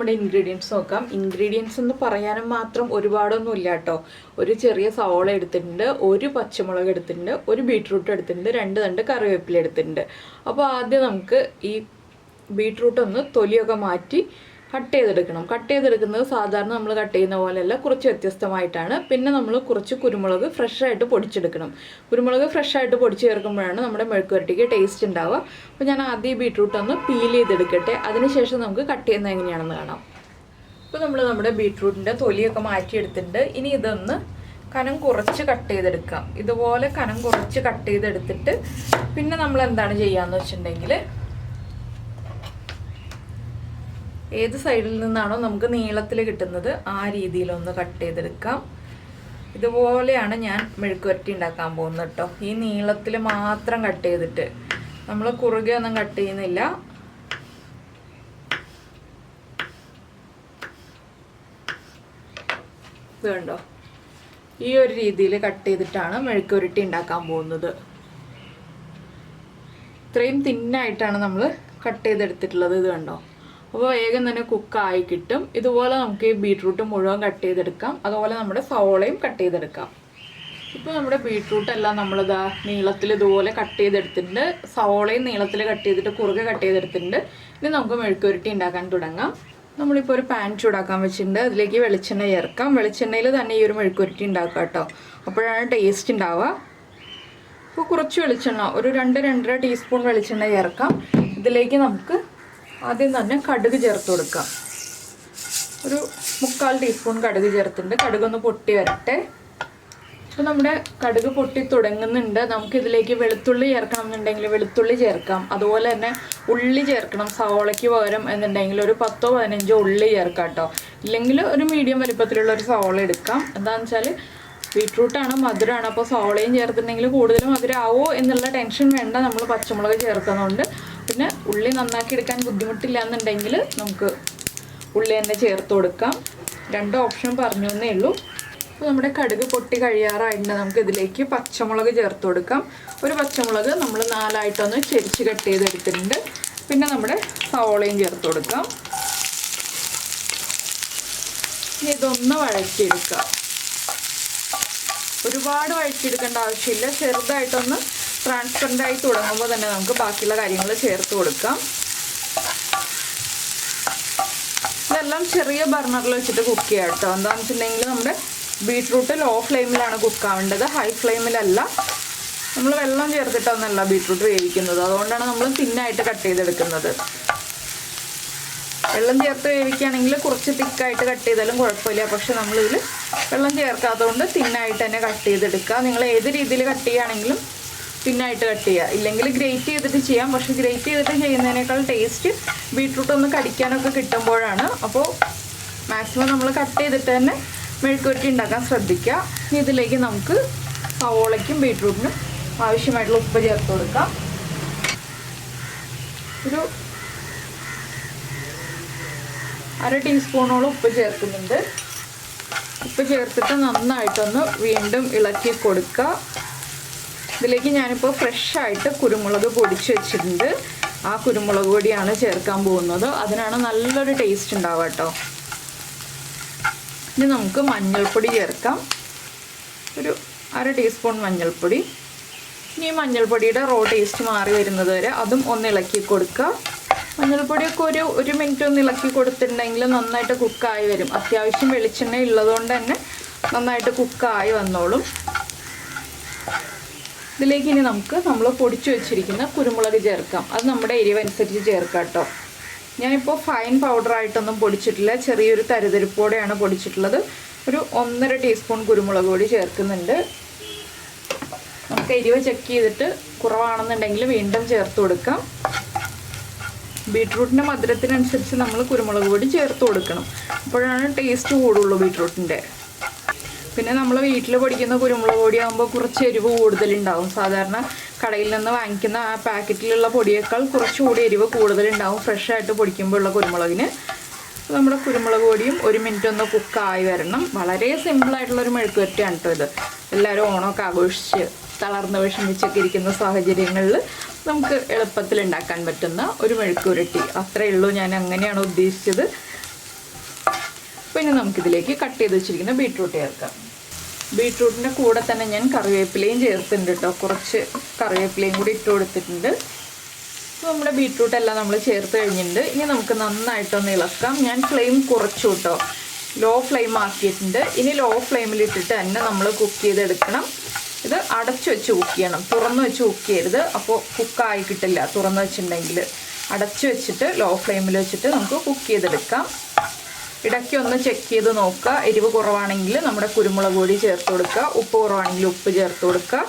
നമ്മുടെ ഇൻഗ്രീഡിയൻസ് നോക്കാം. ഇൻഗ്രീഡിയൻസ് എന്ന് പറയാനും മാത്രം ഒരുപാടൊന്നും ഇല്ല കേട്ടോ. ഒരു ചെറിയ സവോള എടുത്തിട്ടുണ്ട്, ഒരു പച്ചമുളക് എടുത്തിട്ടുണ്ട്, ഒരു ബീട്രൂട്ട് എടുത്തിട്ടുണ്ട്, 2 തണ്ട് കറിവേപ്പില എടുത്തിട്ടുണ്ട്. അപ്പോൾ ആദ്യം നമുക്ക് ഈ ബീട്രൂട്ട് ഒന്ന് തൊലിയൊക്കെ മാറ്റി കട്ട് ചെയ്തെടുക്കണം. കട്ട് ചെയ്തെടുക്കുന്നത് സാധാരണ നമ്മൾ കട്ട് ചെയ്യുന്ന പോലെയല്ല, കുറച്ച് വ്യത്യസ്തമായിട്ടാണ്. പിന്നെ നമ്മൾ കുറച്ച് കുരുമുളക് ഫ്രഷായിട്ട് പൊടിച്ചെടുക്കണം. കുരുമുളക് ഫ്രഷായിട്ട് പൊടിച്ച് ചേർക്കുമ്പോഴാണ് നമ്മുടെ മെഴുക്കുവരട്ടിക്ക് ടേസ്റ്റ് ഉണ്ടാവുക. അപ്പോൾ ഞാൻ ആദ്യം ഈ ബീട്രൂട്ട് ഒന്ന് പീൽ ചെയ്തെടുക്കട്ടെ, അതിനുശേഷം നമുക്ക് കട്ട് ചെയ്യുന്നത് എങ്ങനെയാണെന്ന് കാണാം. ഇപ്പോൾ നമ്മുടെ ബീട്രൂട്ടിൻ്റെ തൊലിയൊക്കെ മാറ്റിയെടുത്തിട്ടുണ്ട്. ഇനി ഇതൊന്ന് കനം കുറച്ച് കട്ട് ചെയ്തെടുക്കാം. ഇതുപോലെ കനം കുറച്ച് കട്ട് ചെയ്തെടുത്തിട്ട് പിന്നെ നമ്മൾ എന്താണ് ചെയ്യാന്ന് വെച്ചിട്ടുണ്ടെങ്കിൽ, ഏത് സൈഡിൽ നിന്നാണോ നമുക്ക് നീളത്തിൽ കിട്ടുന്നത് ആ രീതിയിലൊന്ന് കട്ട് ചെയ്തെടുക്കാം. ഇതുപോലെയാണ് ഞാൻ മെഴുക്കുവരട്ടി ഉണ്ടാക്കാൻ പോകുന്നത് കേട്ടോ. ഈ നീളത്തിൽ മാത്രം കട്ട് ചെയ്തിട്ട്, നമ്മൾ കുറുകെ ഒന്നും കട്ട് ചെയ്യുന്നില്ല. ഇത് കണ്ടോ, ഈ ഒരു രീതിയിൽ കട്ട് ചെയ്തിട്ടാണ് മെഴുക്കുവരട്ടി ഉണ്ടാക്കാൻ പോകുന്നത്. ഇത്രയും തിന്നായിട്ടാണ് നമ്മൾ കട്ട് ചെയ്തെടുത്തിട്ടുള്ളത്. ഇത് കണ്ടോ, അപ്പോൾ വേഗം തന്നെ കുക്കായി കിട്ടും. ഇതുപോലെ നമുക്ക് ഈ ബീട്രൂട്ട് മുഴുവൻ കട്ട് ചെയ്തെടുക്കാം. അതുപോലെ നമ്മുടെ സവോളയും കട്ട് ചെയ്തെടുക്കാം. ഇപ്പോൾ നമ്മുടെ ബീട്രൂട്ട് എല്ലാം നമ്മളിതാ നീളത്തിൽ ഇതുപോലെ കട്ട് ചെയ്തെടുത്തിട്ടുണ്ട്. സവോളയും നീളത്തിൽ കട്ട് ചെയ്തിട്ട് കുറുകെ കട്ട് ചെയ്തെടുത്തിട്ടുണ്ട്. ഇനി നമുക്ക് മെഴുക്കുവരട്ടി ഉണ്ടാക്കാൻ തുടങ്ങാം. നമ്മളിപ്പോൾ ഒരു പാൻ ചൂടാക്കാൻ വെച്ചിട്ടുണ്ട്. അതിലേക്ക് വെളിച്ചെണ്ണ ചേർക്കാം. വെളിച്ചെണ്ണയിൽ തന്നെ ഈ ഒരു മെഴുക്കുവരട്ടി ഉണ്ടാക്കാം കേട്ടോ, അപ്പോഴാണ് ടേസ്റ്റ് ഉണ്ടാവുക. അപ്പോൾ കുറച്ച് വെളിച്ചെണ്ണ, ഒരു 2-2.5 ടീസ്പൂൺ വെളിച്ചെണ്ണ ചേർക്കാം. ഇതിലേക്ക് നമുക്ക് ആദ്യം തന്നെ കടുക് ചേർത്ത് കൊടുക്കാം. ഒരു 3/4 ടീസ്പൂൺ കടുക് ചേർത്തിട്ടുണ്ട്. കടുകൊന്ന് പൊട്ടി വരട്ടെ. അപ്പോൾ നമ്മുടെ കടുക് പൊട്ടി തുടങ്ങുന്നുണ്ട്. നമുക്കിതിലേക്ക് വെളുത്തുള്ളി ചേർക്കണം എന്നുണ്ടെങ്കിൽ വെളുത്തുള്ളി ചേർക്കാം. അതുപോലെ തന്നെ ഉള്ളി ചേർക്കണം. സവോളയ്ക്ക് പകരം എന്നുണ്ടെങ്കിൽ ഒരു 10-15 ഉള്ളി ചേർക്കാം കേട്ടോ. ഇല്ലെങ്കിൽ ഒരു മീഡിയം വലിപ്പത്തിലുള്ള ഒരു സവോള എടുക്കാം. എന്താണെന്ന് വെച്ചാൽ ബീട്രൂട്ടാണ്, മധുരമാണ്. അപ്പോൾ സവോളയും ചേർത്തിട്ടുണ്ടെങ്കിൽ കൂടുതൽ മധുരമാവോ എന്നുള്ള ടെൻഷൻ വേണ്ട. നമ്മൾ പച്ചമുളക് ചേർക്കുന്നതുകൊണ്ട്. പിന്നെ ഉള്ളി നന്നാക്കി എടുക്കാൻ ബുദ്ധിമുട്ടില്ല എന്നുണ്ടെങ്കിൽ നമുക്ക് ഉള്ളി തന്നെ ചേർത്ത് കൊടുക്കാം. 2 ഓപ്ഷൻ പറഞ്ഞു എന്നേ ഉള്ളൂ. അപ്പോൾ നമ്മുടെ കടുക് പൊട്ടി കഴിയാറായിട്ടുണ്ട്. നമുക്ക് ഇതിലേക്ക് പച്ചമുളക് ചേർത്ത് കൊടുക്കാം. ഒരു പച്ചമുളക് നമ്മൾ 4ആയിട്ടൊന്ന് ചെരിച്ച് കട്ട് ചെയ്തെടുത്തിട്ടുണ്ട്. പിന്നെ നമ്മുടെ സവോളയും ചേർത്ത് കൊടുക്കാം. ഇനി ഇതൊന്ന് വഴറ്റിയെടുക്കാം. ഒരുപാട് വഴറ്റിയെടുക്കേണ്ട ആവശ്യമില്ല. ചെറുതായിട്ടൊന്ന് ട്രാൻസ്പെറൻ്റ് ആയി തുടങ്ങുമ്പോൾ തന്നെ നമുക്ക് ബാക്കിയുള്ള കാര്യങ്ങൾ ചേർത്ത് കൊടുക്കാം. ഇതെല്ലാം ചെറിയ ബർണറിൽ വെച്ചിട്ട് കുക്ക് ചെയ്യാം കേട്ടോ. എന്താണെന്ന് വെച്ചിട്ടുണ്ടെങ്കിൽ നമ്മുടെ ബീട്രൂട്ട് ലോ ഫ്ലെയിമിലാണ് കുക്കാവേണ്ടത്, ഹൈ ഫ്ലെയിമിലല്ല. നമ്മൾ വെള്ളം ചേർത്തിട്ടൊന്നല്ല ബീട്രൂട്ട് വേവിക്കുന്നത്, അതുകൊണ്ടാണ് നമ്മൾ തിന്നായിട്ട് കട്ട് ചെയ്തെടുക്കുന്നത്. വെള്ളം ചേർത്ത് വേവിക്കുകയാണെങ്കിൽ കുറച്ച് തിക്കായിട്ട് കട്ട് ചെയ്താലും കുഴപ്പമില്ല. പക്ഷെ നമ്മളിതിൽ വെള്ളം ചേർക്കാത്തതുകൊണ്ട് തിന്നായിട്ട് തന്നെ കട്ട് ചെയ്തെടുക്കുക. നിങ്ങൾ ഏത് രീതിയിൽ കട്ട് ചെയ്യുകയാണെങ്കിലും തിന്നായിട്ട് കട്ട് ചെയ്യുക. ഇല്ലെങ്കിൽ ഗ്രേറ്റ് ചെയ്തിട്ട് ചെയ്യാം. പക്ഷെ ഗ്രേറ്റ് ചെയ്തിട്ട് ചെയ്യുന്നതിനേക്കാൾ ടേസ്റ്റ് ബീട്രൂട്ട് ഒന്ന് കടിക്കാനൊക്കെ കിട്ടുമ്പോഴാണ്. അപ്പോൾ മാക്സിമം നമ്മൾ കട്ട് ചെയ്തിട്ട് തന്നെ മെഴുക്കുവരട്ടി ഉണ്ടാക്കാൻ ശ്രദ്ധിക്കുക. ഇതിലേക്ക് നമുക്ക് സവോളയ്ക്കും ബീട്രൂട്ടിനും ആവശ്യമായിട്ടുള്ള ഉപ്പ് ചേർത്ത് കൊടുക്കാം. ഒരു 1/2 ടീസ്പൂണോളം ഉപ്പ് ചേർക്കുന്നുണ്ട്. ഉപ്പ് ചേർത്തിട്ട് നന്നായിട്ടൊന്ന് വീണ്ടും ഇളക്കി കൊടുക്കുക. ഇതിലേക്ക് ഞാനിപ്പോൾ ഫ്രഷായിട്ട് കുരുമുളക് പൊടിച്ച് വെച്ചിട്ടുണ്ട്. ആ കുരുമുളക് പൊടിയാണ് ചേർക്കാൻ പോകുന്നത്. അതിനാണ് നല്ലൊരു ടേസ്റ്റ് ഉണ്ടാവുക കേട്ടോ. ഇനി നമുക്ക് മഞ്ഞൾപ്പൊടി ചേർക്കാം. ഒരു 1/2 ടീസ്പൂൺ മഞ്ഞൾപ്പൊടി. ഇനി മഞ്ഞൾപ്പൊടിയുടെ റോ ടേസ്റ്റ് മാറി വരുന്നത് വരെ അതും ഒന്ന് ഇളക്കി കൊടുക്കുക. മഞ്ഞൾപ്പൊടിയൊക്കെ ഒരു മിനിറ്റ് ഒന്ന് ഇളക്കി കൊടുത്തിട്ടുണ്ടെങ്കിൽ നന്നായിട്ട് കുക്കായി വരും. അത്യാവശ്യം വെളിച്ചെണ്ണ ഉള്ളതുകൊണ്ട് തന്നെ നന്നായിട്ട് കുക്കായി വന്നോളും. ഇതിലേക്ക് ഇനി നമുക്ക് നമ്മൾ പൊടിച്ചു വെച്ചിരിക്കുന്ന കുരുമുളക് ചേർക്കാം. അത് നമ്മുടെ എരിവനുസരിച്ച് ചേർക്കാം കേട്ടോ. ഞാനിപ്പോൾ ഫൈൻ പൗഡറായിട്ടൊന്നും പൊടിച്ചിട്ടില്ല, ചെറിയൊരു തരിതരിപ്പോടെയാണ് പൊടിച്ചിട്ടുള്ളത്. ഒരു 1.5 ടീസ്പൂൺ കുരുമുളക് പൊടി ചേർക്കുന്നുണ്ട്. നമുക്ക് എരിവ് ചെക്ക് ചെയ്തിട്ട് കുറവാണെന്നുണ്ടെങ്കിൽ വീണ്ടും ചേർത്ത് കൊടുക്കാം. ബീട്രൂട്ടിൻ്റെ മധുരത്തിനനുസരിച്ച് നമ്മൾ കുരുമുളക് പൊടി ചേർത്ത് കൊടുക്കണം. അപ്പോഴാണ് ടേസ്റ്റ് കൂടുള്ളൂ ബീട്രൂട്ടിൻ്റെ. പിന്നെ നമ്മൾ വീട്ടിൽ പൊടിക്കുന്ന കുരുമുളക് പൊടി ആകുമ്പോൾ കുറച്ച് എരിവ് കൂടുതലുണ്ടാവും. സാധാരണ കടയിൽ നിന്ന് വാങ്ങിക്കുന്ന ആ പാക്കറ്റിലുള്ള പൊടിയേക്കാൾ കുറച്ചുകൂടി എരിവ് കൂടുതലുണ്ടാവും ഫ്രഷായിട്ട് പൊടിക്കുമ്പോൾ ഉള്ള കുരുമുളകിന്. നമ്മുടെ കുരുമുളക് പൊടിയും 1 മിനിറ്റ് ഒന്ന് കുക്കായി വരണം. വളരെ സിമ്പിളായിട്ടുള്ളൊരു മെഴുക്കുവരട്ടിയാണ് കേട്ടോ ഇത്. എല്ലാവരും ഓണമൊക്കെ ആഘോഷിച്ച് തളർന്ന് വിഷമിച്ചൊക്കെ ഇരിക്കുന്ന സാഹചര്യങ്ങളിൽ നമുക്ക് എളുപ്പത്തിൽ ഉണ്ടാക്കാൻ പറ്റുന്ന ഒരു മെഴുക്കുവരട്ടി. അത്രയേ ഉള്ളൂ, ഞാൻ അങ്ങനെയാണ് ഉദ്ദേശിച്ചത്. പിന്നെ നമുക്കിതിലേക്ക് കട്ട് ചെയ്ത് വെച്ചിരിക്കുന്ന ബീട്രൂട്ട് ചേർക്കാം. ബീട്രൂട്ടിൻ്റെ കൂടെ തന്നെ ഞാൻ കറിവേപ്പിലയും ചേർത്തിട്ടുണ്ട് കേട്ടോ. കുറച്ച് കറിവേപ്പിലയും കൂടി ഇട്ട് കൊടുത്തിട്ടുണ്ട്. അപ്പോൾ നമ്മുടെ ബീട്രൂട്ട് എല്ലാം നമ്മൾ ചേർത്ത് കഴിഞ്ഞിട്ടുണ്ട്. ഇനി നമുക്ക് നന്നായിട്ടൊന്ന് ഇളക്കാം. ഞാൻ ഫ്ലെയിം കുറച്ചു കേട്ടോ, ലോ ഫ്ലെയിം ആക്കിയിട്ടുണ്ട്. ഇനി ലോ ഫ്ലെയിമിലിട്ടിട്ട് തന്നെ നമ്മൾ കുക്ക് ചെയ്തെടുക്കണം. ഇത് അടച്ചു വെച്ച് കുക്ക് ചെയ്യണം, തുറന്ന് വെച്ച് കുക്ക് ചെയ്യരുത്. അപ്പോൾ കുക്കായി കിട്ടില്ല. തുറന്ന് വെച്ചിട്ടുണ്ടെങ്കിൽ അടച്ചു വെച്ചിട്ട് ലോ ഫ്ലെയിമിൽ വെച്ചിട്ട് നമുക്ക് കുക്ക് ചെയ്തെടുക്കാം. ഇടയ്ക്ക് ഒന്ന് ചെക്ക് ചെയ്ത് നോക്കുക. എരിവ് കുറവാണെങ്കിൽ നമ്മുടെ കുരുമുളക് പൊടി ചേർത്ത് കൊടുക്കുക, ഉപ്പ് കുറവാണെങ്കിൽ ഉപ്പ് ചേർത്ത് കൊടുക്കുക.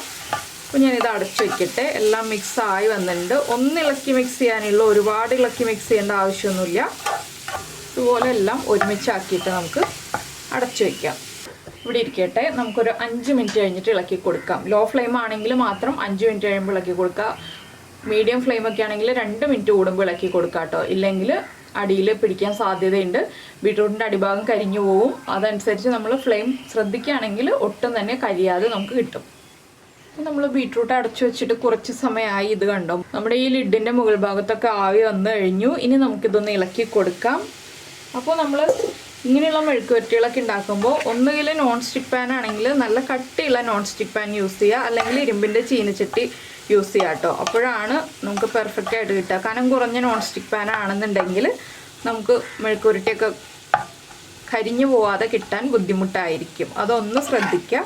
അപ്പോൾ ഞാനിത് അടച്ചു വയ്ക്കട്ടെ. എല്ലാം മിക്സ് ആയി വന്നിട്ടുണ്ട്. ഒന്ന് ഇളക്കി മിക്സ് ചെയ്യാനുള്ള, ഒരുപാട് ഇളക്കി മിക്സ് ചെയ്യേണ്ട ആവശ്യമൊന്നുമില്ല. ഇതുപോലെ എല്ലാം ഒരുമിച്ചാക്കിയിട്ട് നമുക്ക് അടച്ചു വയ്ക്കാം. ഇവിടെ ഇരിക്കട്ടെ. നമുക്കൊരു 5 മിനിറ്റ് കഴിഞ്ഞിട്ട് ഇളക്കി കൊടുക്കാം. ലോ ഫ്ലെയിം ആണെങ്കിൽ മാത്രം 5 മിനിറ്റ് കഴിയുമ്പോൾ ഇളക്കി കൊടുക്കുക. മീഡിയം ഫ്ലെയിമൊക്കെ ആണെങ്കിൽ 2 മിനിറ്റ് കൂടുമ്പോൾ ഇളക്കി കൊടുക്കാം കേട്ടോ. ഇല്ലെങ്കിൽ അടിയിൽ പിടിക്കാൻ സാധ്യതയുണ്ട്. ബീട്രൂട്ടിൻ്റെ അടിഭാഗം കരിഞ്ഞു പോവും. അതനുസരിച്ച് നമ്മൾ ഫ്ലെയിം ശ്രദ്ധിക്കുകയാണെങ്കിൽ ഒട്ടും തന്നെ കരിയാതെ നമുക്ക് കിട്ടും. നമ്മൾ ബീട്രൂട്ട് അടച്ചു വെച്ചിട്ട് കുറച്ച് സമയമായി. ഇത് കണ്ടോ, നമ്മുടെ ഈ ലിഡിൻ്റെ മുകൾ ഭാഗത്തൊക്കെ ആവി വന്നു കഴിഞ്ഞു. ഇനി നമുക്കിതൊന്ന് ഇളക്കി കൊടുക്കാം. അപ്പോൾ നമ്മൾ ഇങ്ങനെയുള്ള മെഴുക്കുവരട്ടികളൊക്കെ ഉണ്ടാക്കുമ്പോൾ ഒന്നുകിൽ നോൺ സ്റ്റിക്ക് പാൻ ആണെങ്കിൽ നല്ല കട്ടിയുള്ള നോൺ സ്റ്റിക്ക് പാൻ യൂസ് ചെയ്യുക, അല്ലെങ്കിൽ ഇരുമ്പിൻ്റെ ചീനച്ചട്ടി യൂസ് ചെയ്യുക കേട്ടോ. അപ്പോഴാണ് നമുക്ക് പെർഫെക്റ്റ് ആയിട്ട് കിട്ടുക. കനം കുറഞ്ഞ നോൺ സ്റ്റിക്ക് പാൻ ആണെന്നുണ്ടെങ്കിൽ നമുക്ക് മെഴുക്കുവരട്ടിയൊക്കെ കരിഞ്ഞു പോവാതെ കിട്ടാൻ ബുദ്ധിമുട്ടായിരിക്കും. അതൊന്ന് ശ്രദ്ധിക്കുക.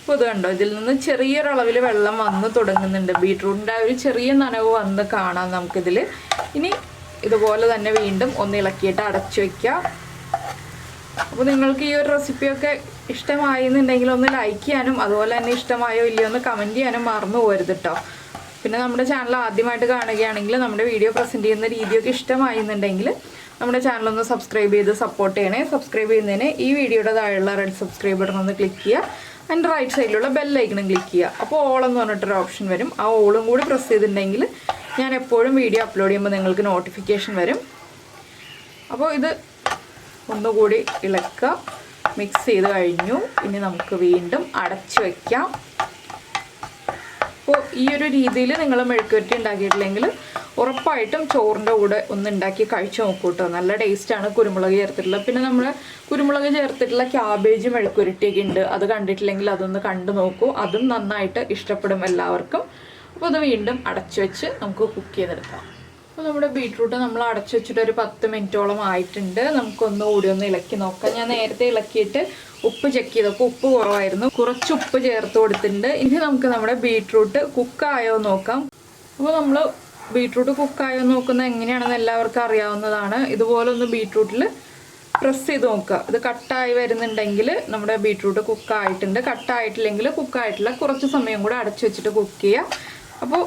അപ്പോൾ ഇത് കണ്ടോ, ഇതിൽ നിന്ന് ചെറിയൊരളവിൽ വെള്ളം വന്ന് തുടങ്ങുന്നുണ്ട്. ബീട്രൂട്ടിൻ്റെ ആ ഒരു ചെറിയ നനവ് വന്ന് കാണാം നമുക്കിതിൽ. ഇനി ഇതുപോലെ തന്നെ വീണ്ടും ഒന്ന് ഇളക്കിയിട്ട് അടച്ചു വയ്ക്കുക. അപ്പോൾ നിങ്ങൾക്ക് ഈ ഒരു റെസിപ്പിയൊക്കെ ഇഷ്ടമായി എന്നുണ്ടെങ്കിൽ ഒന്ന് ലൈക്ക് ചെയ്യാനും അതുപോലെ തന്നെ ഇഷ്ടമായോ ഇല്ലയോ ഒന്ന് കമൻറ്റ് ചെയ്യാനും മറന്നു പോകരുത് കേട്ടോ. പിന്നെ നമ്മുടെ ചാനൽ ആദ്യമായിട്ട് കാണുകയാണെങ്കിൽ നമ്മുടെ വീഡിയോ പ്രസൻറ്റ് ചെയ്യുന്ന രീതിയൊക്കെ ഇഷ്ടമായി എന്നുണ്ടെങ്കിൽ നമ്മുടെ ചാനലൊന്ന് സബ്സ്ക്രൈബ് ചെയ്ത് സപ്പോർട്ട് ചെയ്യണേ. സബ്സ്ക്രൈബ് ചെയ്യുന്നതിന് ഈ വീഡിയോയുടെ താഴെയുള്ള റെഡ് സബ്സ്ക്രൈബ് ബട്ടൺ ഒന്ന് ക്ലിക്ക് ചെയ്യുക. അതിൻ്റെ റൈറ്റ് സൈഡിലുള്ള ബെല്ലൈക്കണും ക്ലിക്ക് ചെയ്യുക. അപ്പോൾ ഓൾ എന്ന് പറഞ്ഞിട്ടൊരു ഓപ്ഷൻ വരും. ആ ഓളും കൂടി പ്രസ് ചെയ്തിട്ടുണ്ടെങ്കിൽ ഞാൻ എപ്പോഴും വീഡിയോ അപ്ലോഡ് ചെയ്യുമ്പോൾ നിങ്ങൾക്ക് നോട്ടിഫിക്കേഷൻ വരും. അപ്പോൾ ഇത് ഒന്നുകൂടി ഇളക്കുക. മിക്സ് ചെയ്ത് കഴിഞ്ഞു. ഇനി നമുക്ക് വീണ്ടും അടച്ചു വയ്ക്കാം. അപ്പോൾ ഈ ഒരു രീതിയിൽ നിങ്ങൾ മെഴുക്കുവരട്ടി ഉണ്ടാക്കിയിട്ടില്ലെങ്കിൽ ഉറപ്പായിട്ടും ചോറിൻ്റെ കൂടെ ഒന്ന് ഉണ്ടാക്കി കഴിച്ചു നോക്കൂ കേട്ടോ. നല്ല ടേസ്റ്റാണ് കുരുമുളക് ചേർത്തിട്ടുള്ളത്. പിന്നെ നമ്മൾ കുരുമുളക് ചേർത്തിട്ടുള്ള ക്യാബേജ് മെഴുക്കുവരട്ടിയൊക്കെ ഉണ്ട്. അത് കണ്ടിട്ടില്ലെങ്കിൽ അതൊന്ന് കണ്ടു നോക്കൂ. അതും നന്നായിട്ട് ഇഷ്ടപ്പെടും എല്ലാവർക്കും. അപ്പോൾ അത് വീണ്ടും അടച്ചു വെച്ച് നമുക്ക് കുക്ക് ചെയ്തെടുക്കാം. അപ്പോൾ നമ്മുടെ ബീട്രൂട്ട് നമ്മൾ അടച്ചു വെച്ചിട്ട് ഒരു 10 മിനിറ്റോളം ആയിട്ടുണ്ട്. നമുക്കൊന്ന് കൂടി ഒന്ന് ഇളക്കി നോക്കാം. ഞാൻ നേരത്തെ ഇളക്കിയിട്ട് ഉപ്പ് ചെക്ക് ചെയ്തപ്പോൾ ഉപ്പ് കുറവായിരുന്നു. കുറച്ച് ഉപ്പ് ചേർത്ത് കൊടുത്തിട്ടുണ്ട്. ഇനി നമുക്ക് നമ്മുടെ ബീട്രൂട്ട് കുക്കായോ നോക്കാം. അപ്പോൾ നമ്മൾ ബീട്രൂട്ട് കുക്കായോ നോക്കുന്നത് എങ്ങനെയാണെന്ന് എല്ലാവർക്കും അറിയാവുന്നതാണ്. ഇതുപോലെ ഒന്ന് ബീട്രൂട്ടിൽ പ്രസ് ചെയ്ത് നോക്കുക. ഇത് കട്ടായി വരുന്നുണ്ടെങ്കിൽ നമ്മുടെ ബീട്രൂട്ട് കുക്കായിട്ടുണ്ട്. കട്ടായിട്ടില്ലെങ്കിൽ കുക്കായിട്ടില്ല. കുറച്ച് സമയം കൂടെ അടച്ചു വെച്ചിട്ട് കുക്ക് ചെയ്യുക. അപ്പോൾ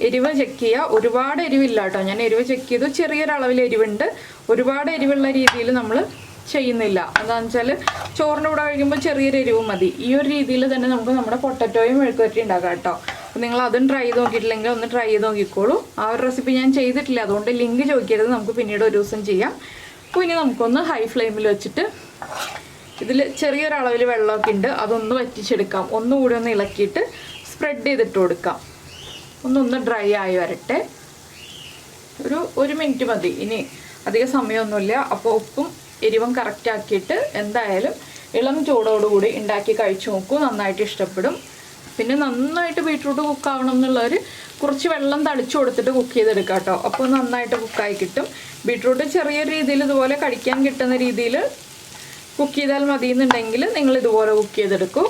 എരിവ് ചെക്ക് ചെയ്യുക. ഒരുപാട് എരിവില്ല കേട്ടോ. ഞാൻ എരിവ് ചെക്ക് ചെയ്തു. ചെറിയൊരളവിൽ എരിവുണ്ട്. ഒരുപാട് എരിവുള്ള രീതിയിൽ നമ്മൾ ചെയ്യുന്നില്ല. എന്താണെന്ന് വെച്ചാൽ ചോറിൻ്റെ കൂടെ കഴിക്കുമ്പോൾ ചെറിയൊരു എരിവ് മതി. ഈ ഒരു രീതിയിൽ തന്നെ നമുക്ക് നമ്മുടെ പൊട്ടറ്റോയും മെഴുക്കുവരട്ടി ഉണ്ടാക്കാം കേട്ടോ. അപ്പോൾ നിങ്ങൾ അതും ട്രൈ ചെയ്ത് നോക്കിയിട്ടില്ലെങ്കിൽ ഒന്ന് ട്രൈ ചെയ്ത് നോക്കിക്കോളൂ. ആ ഒരു റെസിപ്പി ഞാൻ ചെയ്തിട്ടില്ല, അതുകൊണ്ട് ലിങ്ക് ചോദിക്കരുത്. നമുക്ക് പിന്നീട് ഒരു ദിവസം ചെയ്യാം. അപ്പോൾ ഇനി നമുക്കൊന്ന് ഹൈ ഫ്ലെയിമിൽ വെച്ചിട്ട് ഇതിൽ ചെറിയൊരളവിൽ വെള്ളമൊക്കെ ഉണ്ട്, അതൊന്ന് വറ്റിച്ചെടുക്കാം. ഒന്നുകൂടി ഒന്ന് ഇളക്കിയിട്ട് സ്പ്രെഡ് ചെയ്തിട്ട് കൊടുക്കാം. ഒന്ന് ഡ്രൈ ആയി വരട്ടെ. ഒരു മിനിറ്റ് മതി. ഇനി അധികം സമയമൊന്നുമില്ല. അപ്പോൾ ഉപ്പും എരിവും കറക്റ്റ് ആക്കിയിട്ട് എന്തായാലും ഇളം ചൂടോടുകൂടി ഉണ്ടാക്കി കഴിച്ചു നോക്കൂ. നന്നായിട്ട് ഇഷ്ടപ്പെടും. പിന്നെ നന്നായിട്ട് ബീട്രൂട്ട് കുക്കാവണം എന്നുള്ളവർ കുറച്ച് വെള്ളം തളിച്ചു കൊടുത്തിട്ട് കുക്ക് ചെയ്തെടുക്കാം കേട്ടോ. അപ്പോൾ നന്നായിട്ട് കുക്കായി കിട്ടും. ബീട്രൂട്ട് ചെറിയ രീതിയിൽ ഇതുപോലെ കഴിക്കാൻ കിട്ടുന്ന രീതിയിൽ കുക്ക് ചെയ്താൽ മതി എന്നുണ്ടെങ്കിൽ നിങ്ങൾ ഇതുപോലെ കുക്ക് ചെയ്തെടുക്കും.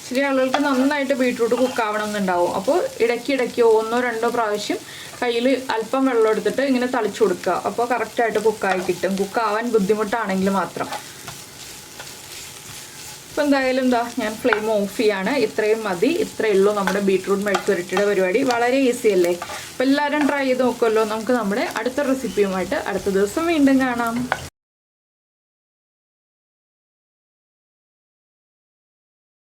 ചില ആളുകൾക്ക് നന്നായിട്ട് ബീട്രൂട്ട് കുക്കാവണം എന്നുണ്ടാവും. അപ്പോൾ ഇടയ്ക്കിടയ്ക്ക് 1-2 പ്രാവശ്യം കയ്യിൽ അല്പം വെള്ളം എടുത്തിട്ട് ഇങ്ങനെ തളിച്ചു കൊടുക്കുക. അപ്പോൾ കറക്റ്റായിട്ട് കുക്കായി കിട്ടും. കുക്കാവാൻ ബുദ്ധിമുട്ടാണെങ്കിൽ മാത്രം. അപ്പോൾ എന്തായാലും ഞാൻ ഫ്ലെയിം ഓഫ് ചെയ്യാണ്. ഇത്രയും മതി. ഇത്രയേ ഉള്ളൂ നമ്മുടെ ബീട്രൂട്ട് മെഴുക്കുവരട്ടിയുടെ പരിപാടി. വളരെ ഈസി അല്ലേ? അപ്പോൾ എല്ലാവരും ട്രൈ ചെയ്ത് നോക്കുമല്ലോ. നമുക്ക് നമ്മുടെ അടുത്ത റെസിപ്പിയുമായിട്ട് അടുത്ത ദിവസം വീണ്ടും കാണാം.